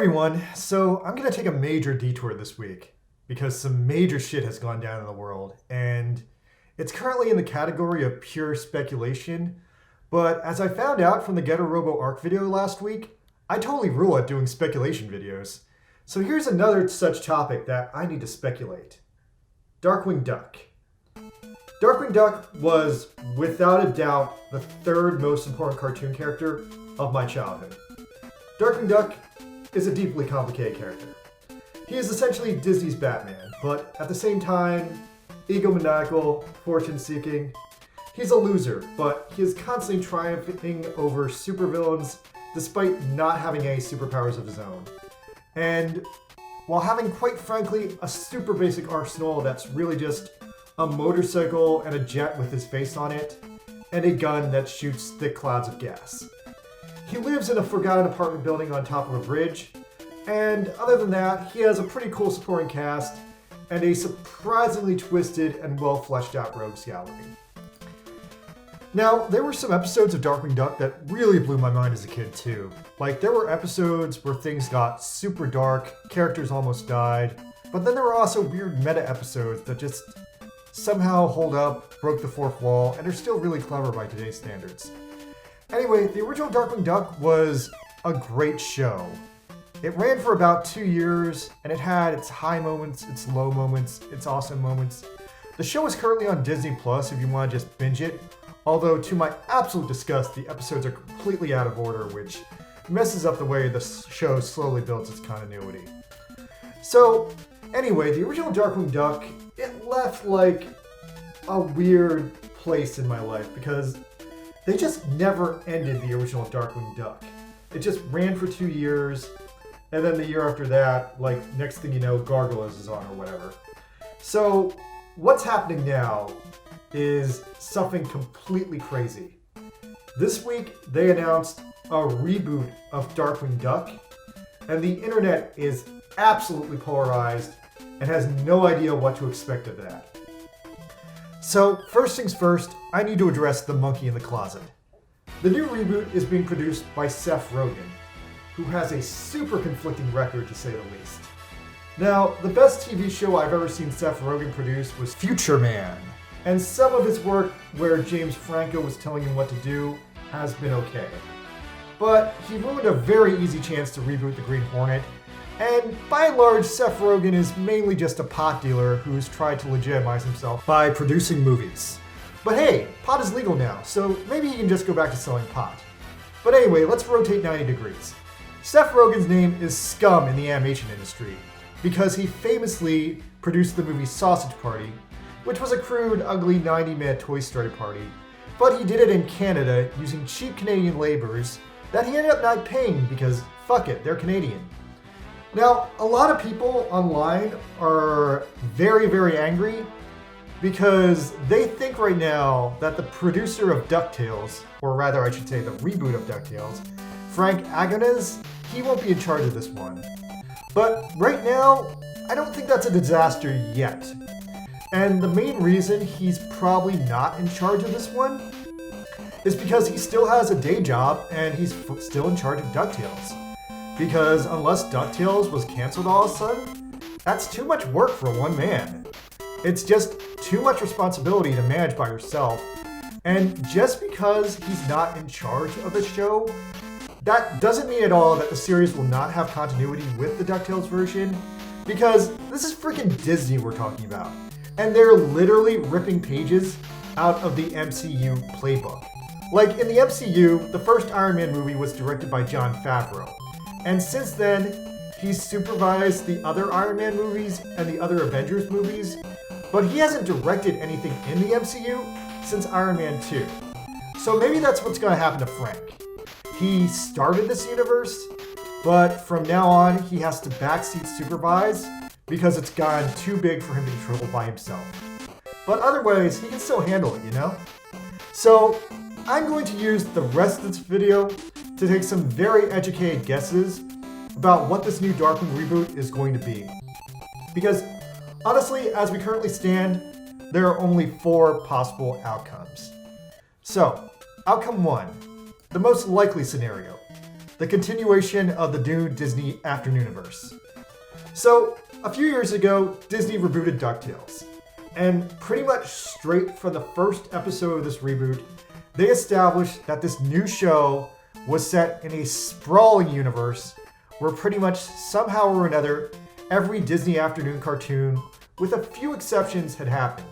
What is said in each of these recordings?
everyone, so I'm going to take a major detour this week because some major shit has gone down in the world, and it's currently in the category of pure speculation, but as I found out from the Getter Robo Arc video last week, I totally rule at doing speculation videos. So here's another such topic that I need to speculate. Darkwing Duck. Darkwing Duck was, without a doubt, the third most important cartoon character of my childhood. Darkwing Duck is a deeply complicated character. He is essentially Disney's Batman, but at the same time, egomaniacal, fortune-seeking. He's a loser, but he is constantly triumphing over supervillains despite not having any superpowers of his own. And while having, quite frankly, a super basic arsenal that's really just a motorcycle and a jet with his face on it, and a gun that shoots thick clouds of gas. He lives in a forgotten apartment building on top of a bridge, and other than that, he has a pretty cool supporting cast and a surprisingly twisted and well fleshed out rogues gallery. Now, there were some episodes of Darkwing Duck that really blew my mind as a kid too. Like, there were episodes where things got super dark, characters almost died, but then there were also weird meta episodes that just somehow hold up, broke the fourth wall, and are still really clever by today's standards. Anyway, the original Darkwing Duck was a great show. It ran for about 2 years, and it had its high moments, its low moments, its awesome moments. The show is currently on Disney Plus if you want to just binge it, although to my absolute disgust, the episodes are completely out of order, which messes up the way the show slowly builds its continuity. So, anyway, the original Darkwing Duck, it left like a weird place in my life because they just never ended the original Darkwing Duck. It just ran for 2 years, and then the year after that, like, next thing you know, Gargoyles is on or whatever. So, what's happening now is something completely crazy. This week, they announced a reboot of Darkwing Duck, and the internet is absolutely polarized and has no idea what to expect of that. So, first things first, I need to address the monkey in the closet. The new reboot is being produced by Seth Rogen, who has a super conflicting record to say the least. Now, the best TV show I've ever seen Seth Rogen produce was Future Man, and some of his work where James Franco was telling him what to do has been okay. But he ruined a very easy chance to reboot the Green Hornet, and by and large, Seth Rogen is mainly just a pot dealer who's tried to legitimize himself by producing movies. But hey, pot is legal now, so maybe he can just go back to selling pot. But anyway, let's rotate 90 degrees. Seth Rogen's name is scum in the animation industry because he famously produced the movie Sausage Party, which was a crude, ugly 90-minute Toy Story party, but he did it in Canada using cheap Canadian laborers that he ended up not paying because, fuck it, they're Canadian. Now, a lot of people online are very, very angry because they think right now that the producer of DuckTales, or rather I should say the reboot of DuckTales, Frank Agonez, he won't be in charge of this one. But right now, I don't think that's a disaster yet. And the main reason he's probably not in charge of this one is because he still has a day job and he's still in charge of DuckTales. Because unless DuckTales was canceled all of a sudden, that's too much work for one man. It's just too much responsibility to manage by yourself. And just because he's not in charge of the show, that doesn't mean at all that the series will not have continuity with the DuckTales version, because this is freaking Disney we're talking about. And they're literally ripping pages out of the MCU playbook. Like in the MCU, the first Iron Man movie was directed by Jon Favreau. And since then, he's supervised the other Iron Man movies and the other Avengers movies, but he hasn't directed anything in the MCU since Iron Man 2. So maybe that's what's going to happen to Frank. He started this universe, but from now on, he has to backseat supervise because it's gotten too big for him to control by himself. But otherwise, he can still handle it, you know? So I'm going to use the rest of this video to take some very educated guesses about what this new Darkwing reboot is going to be. Because honestly, as we currently stand, there are only 4 possible outcomes. So, outcome 1, the most likely scenario. the continuation of the new Disney Afternooniverse. So, a few years ago, Disney rebooted DuckTales. And pretty much straight from the first episode of this reboot, they established that this new show was set in a sprawling universe where pretty much somehow or another, every Disney afternoon cartoon, with a few exceptions, had happened.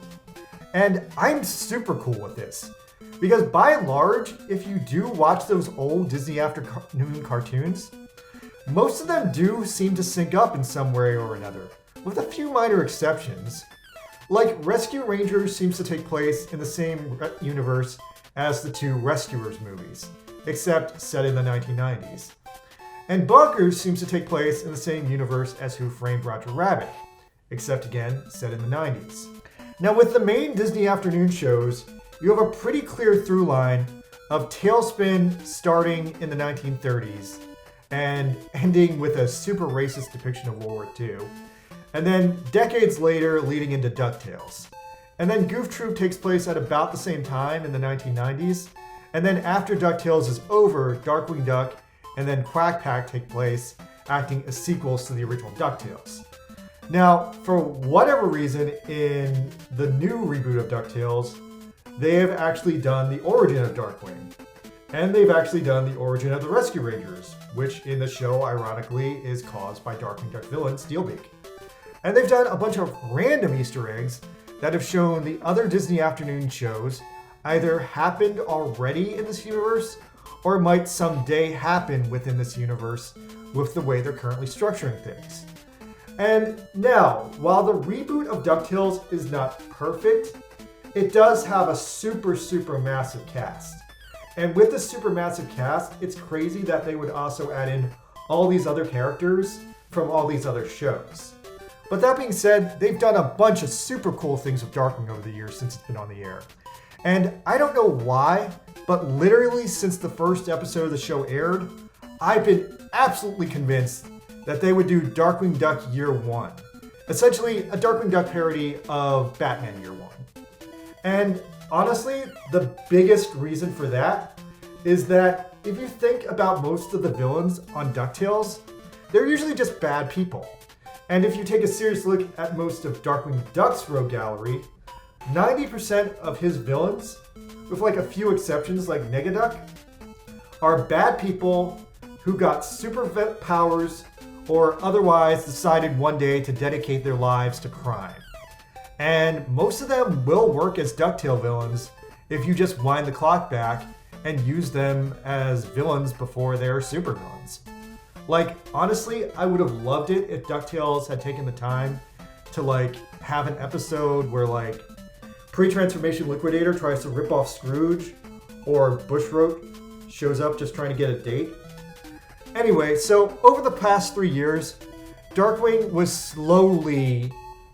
And I'm super cool with this. Because by and large, if you do watch those old Disney afternoon cartoons, most of them do seem to sync up in some way or another, with a few minor exceptions. Like Rescue Rangers seems to take place in the same universe as the two Rescuers movies, except set in the 1990s. And Bonkers seems to take place in the same universe as Who Framed Roger Rabbit, except again set in the 90s. Now with the main Disney afternoon shows, you have a pretty clear through line of Tailspin starting in the 1930s and ending with a super racist depiction of World War II. And then decades later leading into DuckTales. And then Goof Troop takes place at about the same time in the 1990s. And then after DuckTales is over, Darkwing Duck and then Quack Pack take place, acting as sequels to the original DuckTales. Now, for whatever reason, in the new reboot of DuckTales, they have actually done the origin of Darkwing. And they've actually done the origin of the Rescue Rangers, which in the show, ironically, is caused by Darkwing Duck villain Steelbeak. And they've done a bunch of random Easter eggs that have shown the other Disney afternoon shows either happened already in this universe or might someday happen within this universe with the way they're currently structuring things. And now, while the reboot of DuckTales is not perfect, it does have a super massive cast. And with the super massive cast, it's crazy that they would also add in all these other characters from all these other shows. But that being said, they've done a bunch of super cool things with Darkwing over the years since it's been on the air. And I don't know why, but literally since the first episode of the show aired, I've been absolutely convinced that they would do Darkwing Duck Year One. Essentially, a Darkwing Duck parody of Batman Year One. And honestly, the biggest reason for that is that if you think about most of the villains on DuckTales, they're usually just bad people. And if you take a serious look at most of Darkwing Duck's rogue gallery, 90% of his villains, with like a few exceptions like Negaduck, are bad people who got super powers or otherwise decided one day to dedicate their lives to crime. And most of them will work as DuckTale villains if you just wind the clock back and use them as villains before they're supervillains. Like, honestly, I would have loved it if DuckTales had taken the time to, like, have an episode where, like, Pre-Transformation Liquidator tries to rip off Scrooge, or Bushroat shows up just trying to get a date. Anyway, so over the past 3 years, Darkwing was slowly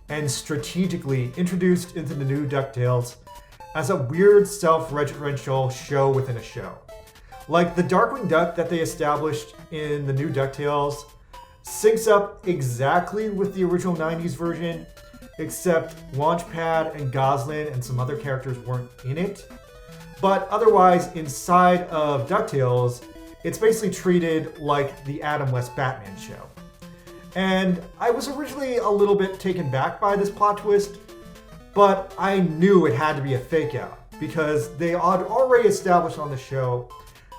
and strategically introduced into the new DuckTales as a weird self-referential show within a show. Like the Darkwing Duck that they established in the new DuckTales syncs up exactly with the original 90s version, except Launchpad and Goslin and some other characters weren't in it. But otherwise, inside of DuckTales, it's basically treated like the Adam West Batman show. And I was originally a little bit taken back by this plot twist, but I knew it had to be a fake out because they had already established on the show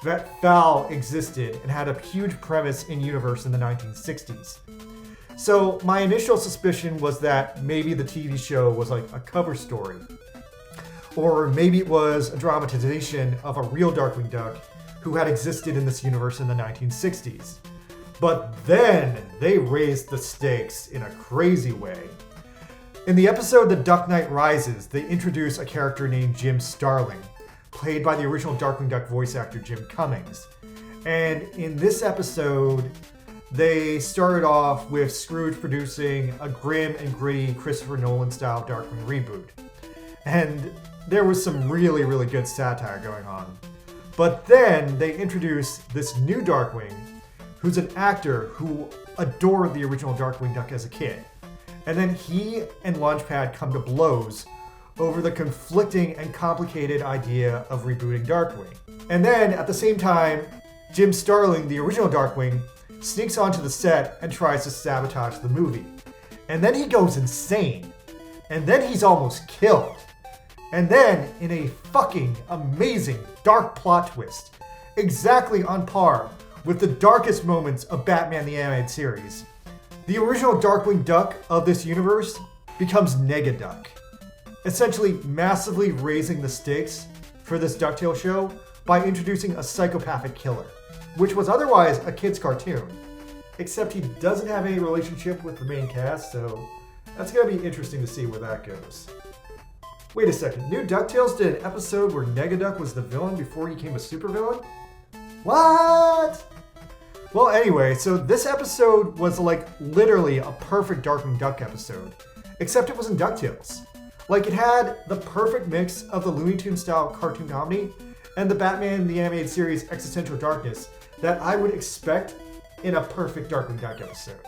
that Fowl existed and had a huge premise in universe in the 1960s. So my initial suspicion was that maybe the TV show was like a cover story, or maybe it was a dramatization of a real Darkwing Duck who had existed in this universe in the 1960s. But then they raised the stakes in a crazy way. In the episode The Duck Knight Rises, they introduce a character named Jim Starling, played by the original Darkwing Duck voice actor Jim Cummings. And in this episode, they started off with Scrooge producing a grim and gritty Christopher Nolan-style Darkwing reboot. And there was some really good satire going on. But then they introduced this new Darkwing, who's an actor who adored the original Darkwing Duck as a kid. And then he and Launchpad come to blows over the conflicting and complicated idea of rebooting Darkwing. And then, at the same time, Jim Starlin, the original Darkwing, sneaks onto the set and tries to sabotage the movie. And then he goes insane. And then he's almost killed. And then, in a fucking amazing dark plot twist, exactly on par with the darkest moments of Batman the Animated Series, the original Darkwing Duck of this universe becomes Negaduck, essentially massively raising the stakes for this DuckTales show by introducing a psychopathic killer, which was otherwise a kid's cartoon, except he doesn't have any relationship with the main cast, so that's gonna be interesting to see where that goes. Wait a second, New DuckTales did an episode where Negaduck was the villain before he became a supervillain? What? Well, anyway, so this episode was like literally a perfect Darkwing Duck episode, except it was in DuckTales. Like, it had the perfect mix of the Looney Tunes style cartoon comedy and the Batman the Animated Series existential darkness that I would expect in a perfect Darkwing Duck episode.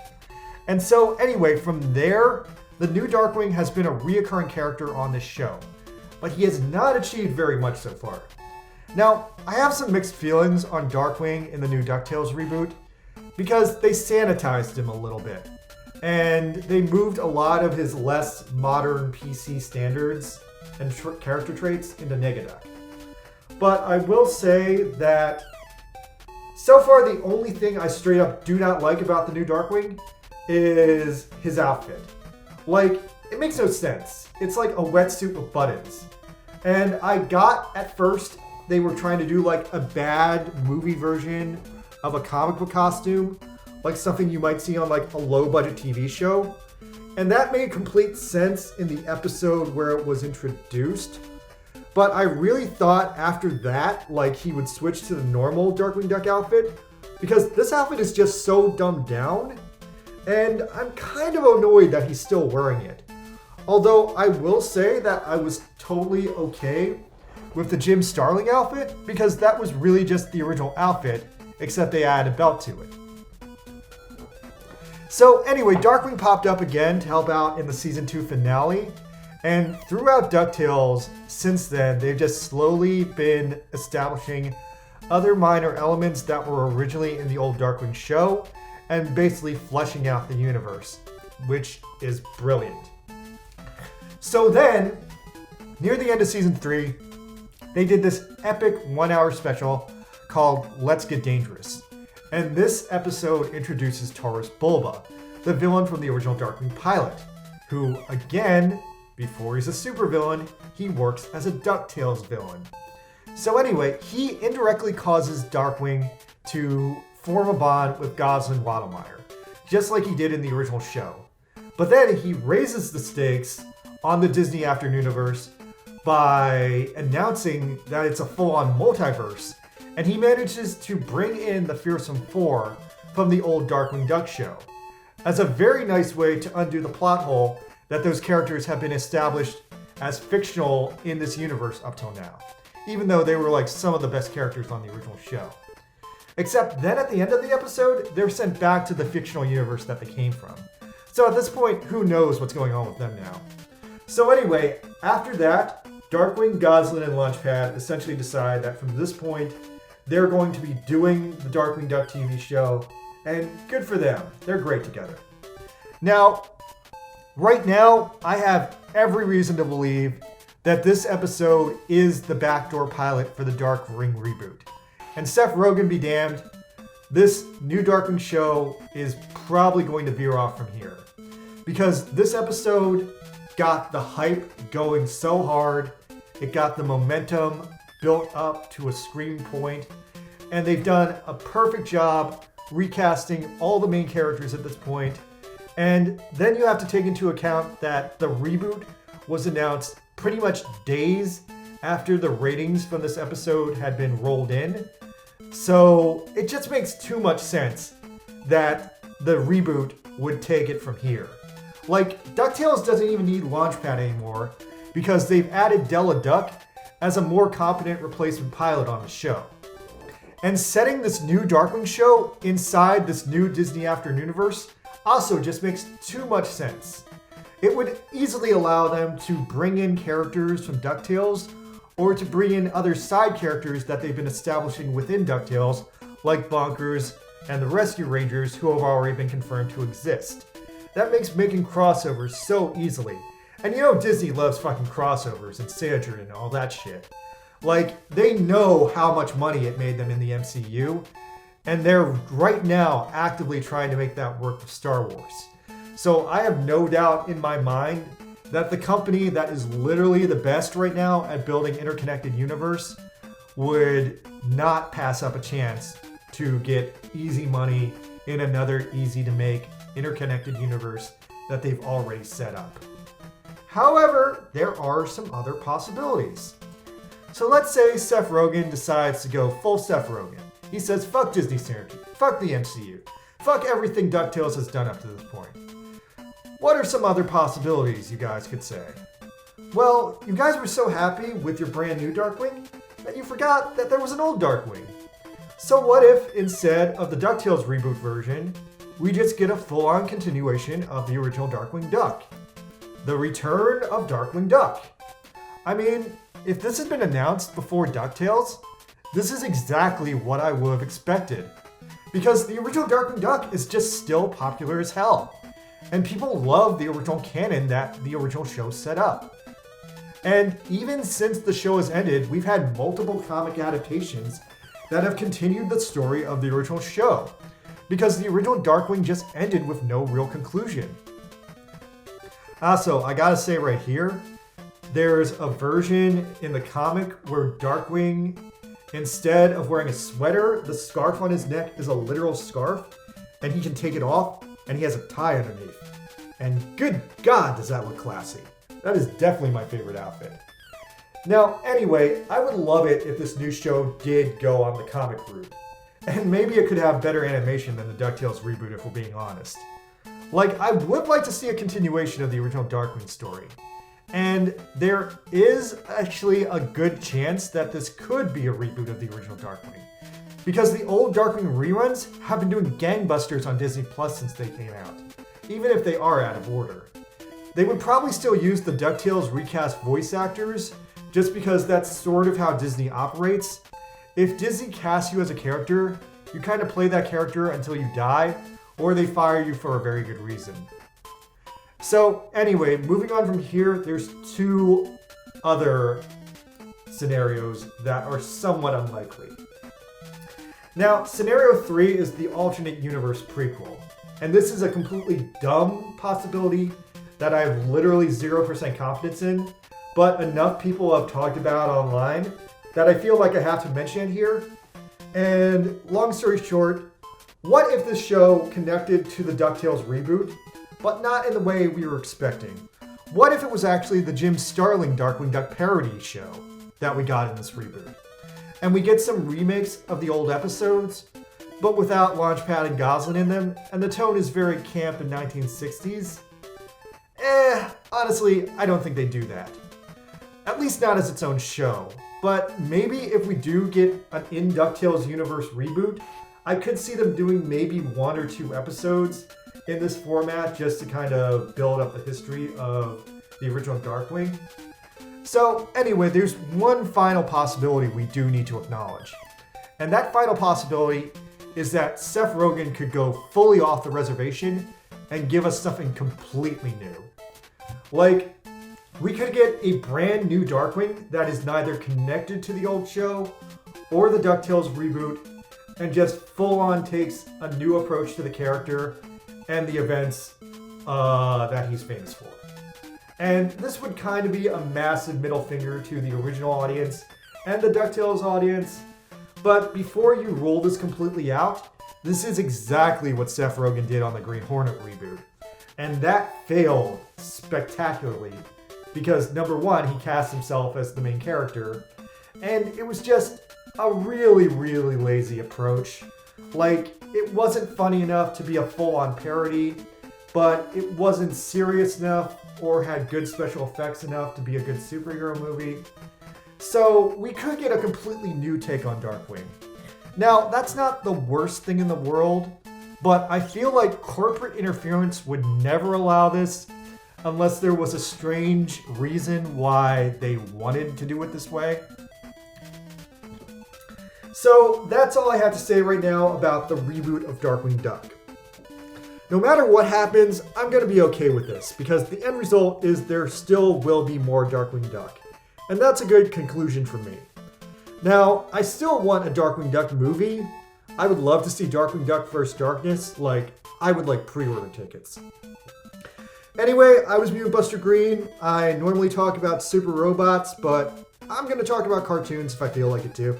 And so anyway, from there, the new Darkwing has been a reoccurring character on this show, but he has not achieved very much so far. Now, I have some mixed feelings on Darkwing in the new DuckTales reboot because they sanitized him a little bit, and they moved a lot of his less modern PC standards and character traits into Negaduck. But I will say that so far the only thing I straight up do not like about the new Darkwing is his outfit. Like, it makes no sense. It's like a wetsuit with buttons. And I got at first they were trying to do like a bad movie version of a comic book costume, like something you might see on like a low budget TV show. And that made complete sense in the episode where it was introduced. But I really thought after that, like, he would switch to the normal Darkwing Duck outfit, because this outfit is just so dumbed down, and I'm kind of annoyed that he's still wearing it. Although I will say that I was totally okay with the Jim Starlin outfit, because that was really just the original outfit, except they added a belt to it. So anyway, Darkwing popped up again to help out in the season 2 finale. And throughout DuckTales, since then, they've just slowly been establishing other minor elements that were originally in the old Darkwing show and basically fleshing out the universe, which is brilliant. So then, near the end of season 3, they did this epic 1-hour special called Let's Get Dangerous. And this episode introduces Taurus Bulba, the villain from the original Darkwing pilot, who, again, before he's a supervillain, he works as a DuckTales villain. So anyway, he indirectly causes Darkwing to form a bond with Gosalyn Waddlemeyer, just like he did in the original show. But then he raises the stakes on the Disney Afternooniverse by announcing that it's a full-on multiverse, and he manages to bring in the Fearsome Four from the old Darkwing Duck show, as a very nice way to undo the plot hole that those characters have been established as fictional in this universe up till now, even though they were like some of the best characters on the original show. Except then at the end of the episode, they're sent back to the fictional universe that they came from. So at this point, who knows what's going on with them now. So anyway, after that, Darkwing, Gosalyn, and Launchpad essentially decide that from this point, they're going to be doing the Darkwing Duck TV show, and good for them. They're great together. Now, right now, I have every reason to believe that this episode is the backdoor pilot for the Dark Ring reboot. And Seth Rogen be damned, this new Darkwing show is probably going to veer off from here. Because this episode got the hype going so hard, it got the momentum built up to a screaming point, and they've done a perfect job recasting all the main characters at this point. And then you have to take into account that the reboot was announced pretty much days after the ratings from this episode had been rolled in. So it just makes too much sense that the reboot would take it from here. Like, DuckTales doesn't even need Launchpad anymore because they've added Della Duck as a more competent replacement pilot on the show. And setting this new Darkwing show inside this new Disney Afternooniverse also just makes too much sense. It would easily allow them to bring in characters from DuckTales or to bring in other side characters that they've been establishing within DuckTales, like Bonkers and the Rescue Rangers who have already been confirmed to exist. That makes making crossovers so easily. And you know Disney loves fucking crossovers and Sandra and all that shit. Like, they know how much money it made them in the MCU, and they're right now actively trying to make that work with Star Wars. So I have no doubt in my mind that the company that is literally the best right now at building interconnected universe would not pass up a chance to get easy money in another easy to make interconnected universe that they've already set up. However, there are some other possibilities. So let's say Seth Rogen decides to go full Seth Rogen. He says, fuck Disney synergy, fuck the MCU, fuck everything DuckTales has done up to this point. What are some other possibilities you guys could say? Well, you guys were so happy with your brand new Darkwing that you forgot that there was an old Darkwing. So what if, instead of the DuckTales reboot version, we just get a full-on continuation of the original Darkwing Duck? The return of Darkwing Duck. I mean, if this had been announced before DuckTales, this is exactly what I would have expected. Because the original Darkwing Duck is just still popular as hell. And people love the original canon that the original show set up. And even since the show has ended, we've had multiple comic adaptations that have continued the story of the original show. Because the original Darkwing just ended with no real conclusion. Also, I gotta say right here, there's a version in the comic where Darkwing, instead of wearing a sweater, the scarf on his neck is a literal scarf, and he can take it off, and he has a tie underneath. And good God, does that look classy. That is definitely my favorite outfit. Now, anyway, I would love it if this new show did go on the comic route. And maybe it could have better animation than the DuckTales reboot, if we're being honest. Like, I would like to see a continuation of the original Darkwing story. And there is actually a good chance that this could be a reboot of the original Darkwing. Because the old Darkwing reruns have been doing gangbusters on Disney Plus since they came out, even if they are out of order. They would probably still use the DuckTales recast voice actors, just because that's sort of how Disney operates. If Disney casts you as a character, you kind of play that character until you die, or they fire you for a very good reason. So anyway, moving on from here, there's two other scenarios that are somewhat unlikely. Now, scenario 3 is the alternate universe prequel. And this is a completely dumb possibility that I have literally 0% confidence in, but enough people have talked about online that I feel like I have to mention it here. And long story short, what if this show connected to the DuckTales reboot, but not in the way we were expecting? What if it was actually the Jim Starlin Darkwing Duck parody show that we got in this reboot? And we get some remakes of the old episodes, but without Launchpad and Goslin in them, and the tone is very camp in 1960s? Honestly, I don't think they do that. At least not as its own show. But maybe if we do get an in DuckTales universe reboot, I could see them doing maybe 1 or 2 episodes in this format just to kind of build up the history of the original Darkwing. So anyway, there's one final possibility we do need to acknowledge. And that final possibility is that Seth Rogen could go fully off the reservation and give us something completely new. Like, we could get a brand new Darkwing that is neither connected to the old show or the DuckTales reboot, and just full-on takes a new approach to the character and the events that he's famous for. And this would kind of be a massive middle finger to the original audience and the DuckTales audience. But before you roll this completely out, this is exactly what Seth Rogen did on the Green Hornet reboot. And that failed spectacularly because, number one, he cast himself as the main character, and it was just a really, really lazy approach. Like, it wasn't funny enough to be a full-on parody, but it wasn't serious enough or had good special effects enough to be a good superhero movie. So we could get a completely new take on Darkwing. Now, that's not the worst thing in the world, but I feel like corporate interference would never allow this unless there was a strange reason why they wanted to do it this way. So that's all I have to say right now about the reboot of Darkwing Duck. No matter what happens, I'm going to be okay with this, because the end result is there still will be more Darkwing Duck. And that's a good conclusion for me. Now, I still want a Darkwing Duck movie. I would love to see Darkwing Duck vs. Darkness. I would like pre-order tickets. Anyway, I was Mutant Buster Green. I normally talk about super robots, but I'm going to talk about cartoons if I feel like it too.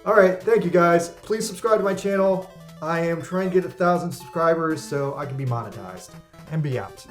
Alright, thank you guys. Please subscribe to my channel. I am trying to get 1,000 subscribers so I can be monetized. And be out.